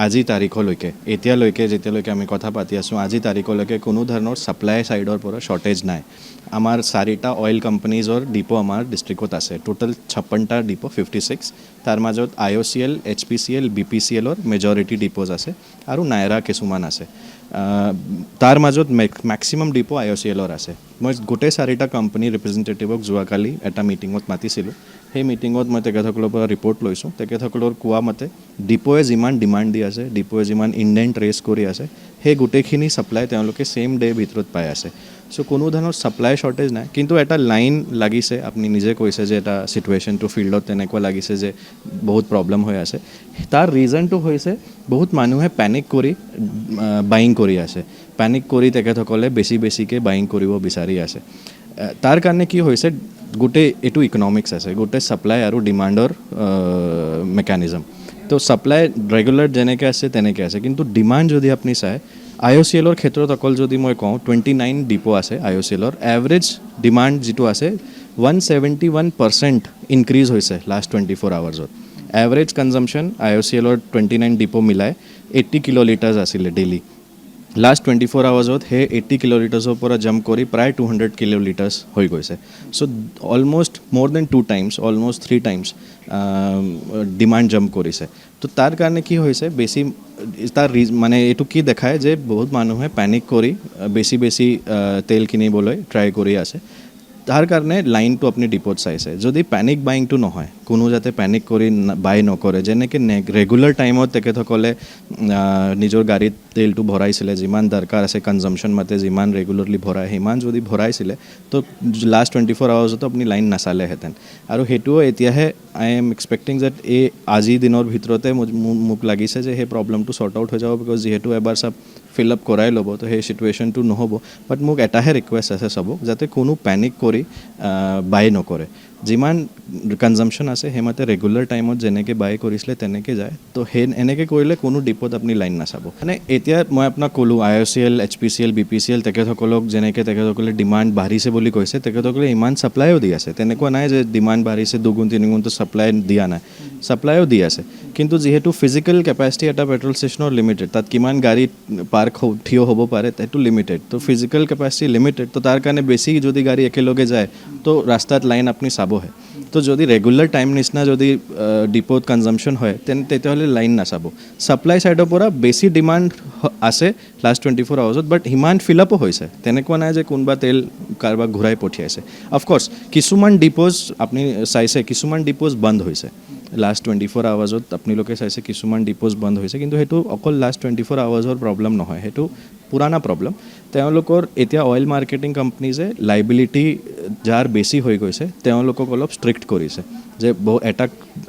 আজি তাৰিখলৈকে এতিয়ালৈকে যেতিয়ালৈকে আমি কথা পাতি আছোঁ আজি তাৰিখলৈকে কোনো ধৰণৰ ছাপ্লাই ছাইডৰ পৰা শ্বৰ্টেজ নাই আমাৰ 4টা অইল কোম্পানীজৰ ডিপো আমাৰ ডিষ্ট্ৰিক্টত আছে টোটেল 56টা ডিপো 56 তাৰ মাজত IOCL HPCL BPCL মেজৰিটি ডিপোজ আছে আৰু নাইৰা কিছুমান আছে তাৰ মাজত মেক্সিমাম ডিপো IOCL আছে মই গোটেই 4টা কোম্পানী ৰিপ্ৰেজেণ্টেটিভক যোৱাকালি এটা মিটিঙত মাতিছিলোঁ সেই মিটিঙত মই তেখেতসকলৰ পৰা ৰিপৰ্ট লৈছোঁ তেখেতসকলৰ কোৱা মতে ডিপোৱে যিমান ডিমাণ্ড দি আছে ডিপোৱে যিমান ইণ্ডেণ্ট ৰেজ কৰি আছে সেই গোটেইখিনি ছাপ্লাই তেওঁলোকে ছেইম ডে ভিতৰত পাই আছে চ' কোনো ধৰণৰ ছাপ্লাই শ্বৰ্টেজ নাই কিন্তু এটা লাইন লাগিছে আপুনি নিজে কৈছে যে এটা ছিটুৱেশ্যনটো ফিল্ডত তেনেকুৱা লাগিছে যে বহুত প্ৰব্লেম হৈ আছে তাৰ ৰিজনটো হৈছে বহুত মানুহে পেনিক কৰি বাইং কৰি আছে পেনিক কৰি তেখেতসকলে বেছিকৈ বাইং কৰিব বিচাৰি আছে তাৰ কাৰণে কি হৈছে গোটেই এইটো ইকনমিক্স আছে গোটেই ছাপ্লাই আৰু ডিমাণ্ডৰ মেকানিজম তো ছাপ্লাই ৰেগুলাৰ যেনেকৈ আছে তেনেকৈ আছে কিন্তু ডিমাণ্ড যদি আপুনি চায় IOCLৰ ক্ষেত্ৰত অকল যদি মই কওঁ 29 ডিপো আছে IOCLৰ এভাৰেজ ডিমাণ্ড যিটো আছে 171% ইনক্ৰিজ হৈছে লাষ্ট 24 আৱাৰ্ছত এভাৰেজ কনজাম্পশ্যন IOCLৰ 29 ডিপো মিলাই 80 কিলোলিটাৰ্ছ আছিলে ডেইলি লাষ্ট 24 আৱাৰ্ছত সেই 80 কিলোলিটাৰ্ছৰ পৰা জাম্প কৰি প্ৰায় 200 কিলোলিটাৰ্ছ হৈ গৈছে so' almost more than 2 times almost 3 times demand jump কৰিছে তো তাৰ কাৰণে কি হৈছে বেছি তাৰ মানে এইটো কি দেখায় যে বহুত মানুহে পেনিক কৰি বেছি তেল কিনিবলৈ ট্ৰাই কৰি আছে তাৰ কাৰণে লাইনটো আপুনি ডিপোত চাইছে যদি পেনিক বাইংটো নহয় কোনো যাতে পেনিক কৰি বাই নকৰে যেনেকৈ ৰেগুলাৰ টাইমত তেখেতসকলে নিজৰ গাড়ীত তেলটো ভৰাইছিলে যিমান দৰকাৰ আছে কনজাম্পশ্যন মতে যিমান ৰেগুলাৰলি ভৰাই সিমান যদি ভৰাইছিলে তো লাষ্ট 24 আৱাৰ্ছতো আপুনি লাইন নাচালেহেঁতেন আৰু সেইটোও এতিয়াহে আই এম এক্সপেক্টিং যেট এই আজিৰ দিনৰ ভিতৰতে মোক লাগিছে যে সেই প্ৰব্লেমটো শ্বৰ্ট আউট হৈ যাব বিকজ যিহেতু এবাৰ চব ফিল আপ কৰাই ল'ব তো সেই চিটুৱেশ্যনটো নহ'ব বাট মোক এটাহে ৰিকুৱেষ্ট আছে চবক যাতে কোনো পেনিক কৰি বাই নকৰে যিমান কনজাম্পশ্যন আছে সেইমতে ৰেগুলাৰ টাইমত যেনেকৈ বাই কৰিছিলে তেনেকৈ যায় তো সেই এনেকৈ কৰিলে কোনো ডিপোত আপুনি লাইন নাচাব মানে এতিয়া মই আপোনাক ক'লোঁ IOCL HPCL BPCL তেখেতসকলক যেনেকৈ তেখেতসকলে ডিমাণ্ড বাঢ়িছে বুলি কৈছে তেখেতসকলে ইমান ছাপ্লাইও দি আছে তেনেকুৱা নাই যে ডিমাণ্ড বাঢ়িছে দুগুণ তিনিগুণটো ছাপ্লাই দিয়া নাই ছাপ্লাইও দি আছে কিন্তু যিহেতু ফিজিকেল কেপাচিটি এটা পেট্ৰল ষ্টেচনৰ লিমিটেড তাত কিমান গাড়ী পাৰ্ক থিয় হ'ব পাৰে সেইটো লিমিটেড তো ফিজিকেল কেপাচিটি লিমিটেড তো তাৰ কাৰণে বেছি যদি গাড়ী একেলগে যায় তো ৰাস্তাত লাইন আপুনি চাবহে তো যদি ৰেগুলাৰ টাইম নিচিনা যদি ডিপোত কনজাম্পশ্যন হয় তেতিয়াহ'লে লাইন নাচাব ছাপ্লাই ছাইডৰ পৰা বেছি ডিমাণ্ড আছে লাষ্ট 24 আৱাৰ্ছত বাট সিমান ফিল আপো হৈছে তেনেকুৱা নাই যে কোনোবা তেল কাৰোবাক ঘূৰাই পঠিয়াইছে অফক'ৰ্ছ কিছুমান ডিপোজ আপুনি চাইছে কিছুমান ডিপোজ বন্ধ হৈছে লাষ্ট 24 আৱাৰ্ছত আপোনালোকে চাইছে কিছুমান ডিপোজ বন্ধ হৈছে কিন্তু সেইটো অকল লাষ্ট 24 আৱাৰ্ছৰ প্ৰব্লেম নহয় সেইটো পুৰাণা প্ৰব্লেম তেওঁলোকৰ এতিয়া অইল মাৰ্কেটিং কোম্পানীজে লাইবিলিটি যাৰ বেছি হৈ গৈছে তেওঁলোকক অলপ ষ্ট্ৰিক্ট কৰিছে যে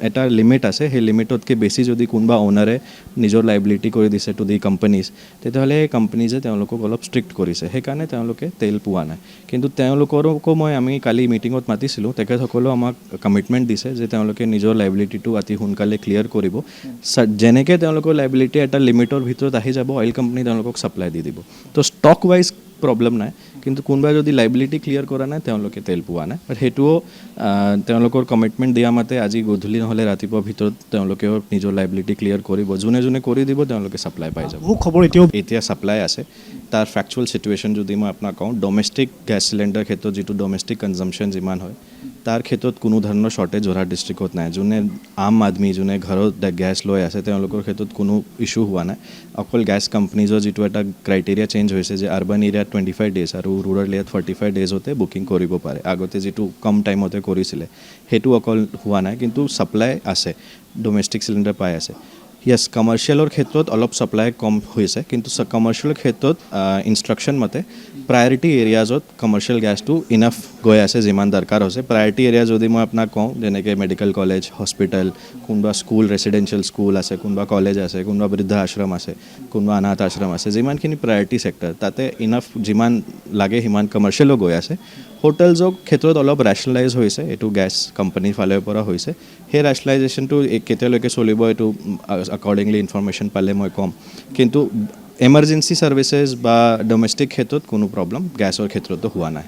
এটা লিমিট আছে সেই লিমিটতকৈ বেছি যদি কোনোবা অ'নাৰে নিজৰ লাইবিলিটি কৰি দিছে টু দি কোম্পানীজ তেতিয়াহ'লে সেই কোম্পানীজে তেওঁলোকক অলপ ষ্ট্ৰিক্ট কৰিছে সেইকাৰণে তেওঁলোকে তেল পোৱা নাই কিন্তু তেওঁলোকৰো আমি কালি মিটিঙত মাতিছিলোঁ তেখেতসকলেও আমাক কমিটমেণ্ট দিছে যে তেওঁলোকে নিজৰ লাইবিলিটিটো অতি সোনকালে ক্লিয়াৰ কৰিব যেনেকৈ তেওঁলোকৰ লাইবিলিটি এটা লিমিটৰ ভিতৰত আহি যাব অইল কোম্পানী তেওঁলোকক ছাপ্লাই দি দিব তো ষ্টক ৱাইজ প্ৰব্লেম নাই কিন্তু কোনোবাই যদি লাইবিলিটি ক্লিয়াৰ কৰা নাই তেওঁলোকে তেল পোৱা নাই বাট সেইটোও তেওঁলোকৰ কমিটমেণ্ট দিয়া মতে আজি গধূলি নহ'লে ৰাতিপুৱাৰ ভিতৰত তেওঁলোকেও নিজৰ লাইবিলিটি ক্লিয়াৰ কৰিব যোনে কৰি দিব তেওঁলোকে ছাপ্লাই পাই যাব খবৰ এতিয়া ছাপ্লাই আছে তাৰ ফেক্চুৱেল চিটুৱেশ্যন যদি মই আপোনাক কওঁ ডমেষ্টিক গেছ চিলিণ্ডাৰ ক্ষেত্ৰত যিটো ডমেষ্টিক কনজাম্পশ্যন যিমান হয় তাৰ ক্ষেত্ৰত কোনো ধৰণৰ শ্বৰ্টেজ যোৰহাট ডিষ্ট্ৰিক্টত নাই যোনে আম আদমি যোনে ঘৰত গেছ লৈ আছে তেওঁলোকৰ ক্ষেত্ৰত কোনো ইছ্যু হোৱা নাই অকল গেছ কোম্পানীজৰ যিটো এটা ক্ৰাইটেৰিয়া চেঞ্জ হৈছে যে আৰ্বান এৰিয়াত 25 ডেজ আৰু ৰুৰেল এৰিয়াত 45 ডেজতে বুকিং কৰিব পাৰে আগতে যিটো কম টাইমতে কৰিছিলে সেইটো অকল হোৱা নাই কিন্তু ছাপ্লাই আছে ডমেষ্টিক চিলিণ্ডাৰ পাই আছে য়েছ কমাৰ্চিয়েলৰ ক্ষেত্ৰত অলপ ছাপ্লাই কম হৈছে কিন্তু কমাৰ্চিয়েলৰ ক্ষেত্ৰত ইনষ্ট্ৰাকশ্যন মতে প্ৰায়ৰিটি এৰিয়াজত কমাৰ্চিয়েল গেছটো ইনাফ গৈ আছে যিমান দৰকাৰ হৈছে প্ৰায়ৰিটি এৰিয়া যদি মই আপোনাক কওঁ যেনেকৈ মেডিকেল কলেজ হস্পিটেল কোনোবা স্কুল ৰেচিডেঞ্চিয়েল স্কুল আছে কোনোবা কলেজ আছে কোনোবা বৃদ্ধ আশ্ৰম আছে কোনোবা অনাথ আশ্ৰম আছে যিমানখিনি প্ৰায়ৰিটি ছেক্টৰ তাতে ইনাফ যিমান লাগে সিমান কমাৰ্চিয়েলো গৈ আছে হোটেলছৰ ক্ষেত্ৰত অলপ ৰেচনেলাইজ হৈছে এইটো গেছ কোম্পানীৰ ফালৰ পৰা হৈছে সেই ৰেচনেলাইজেশ্যনটো কেতিয়ালৈকে চলিব এইটো একৰ্ডিংলি ইনফৰমেশ্যন পালে মই ক'ম কিন্তু এমাৰ্জেঞ্চি ছাৰ্ভিচেছ বা ডমেষ্টিক ক্ষেত্ৰত কোনো প্ৰব্লেম গেছৰ ক্ষেত্ৰতো হোৱা নাই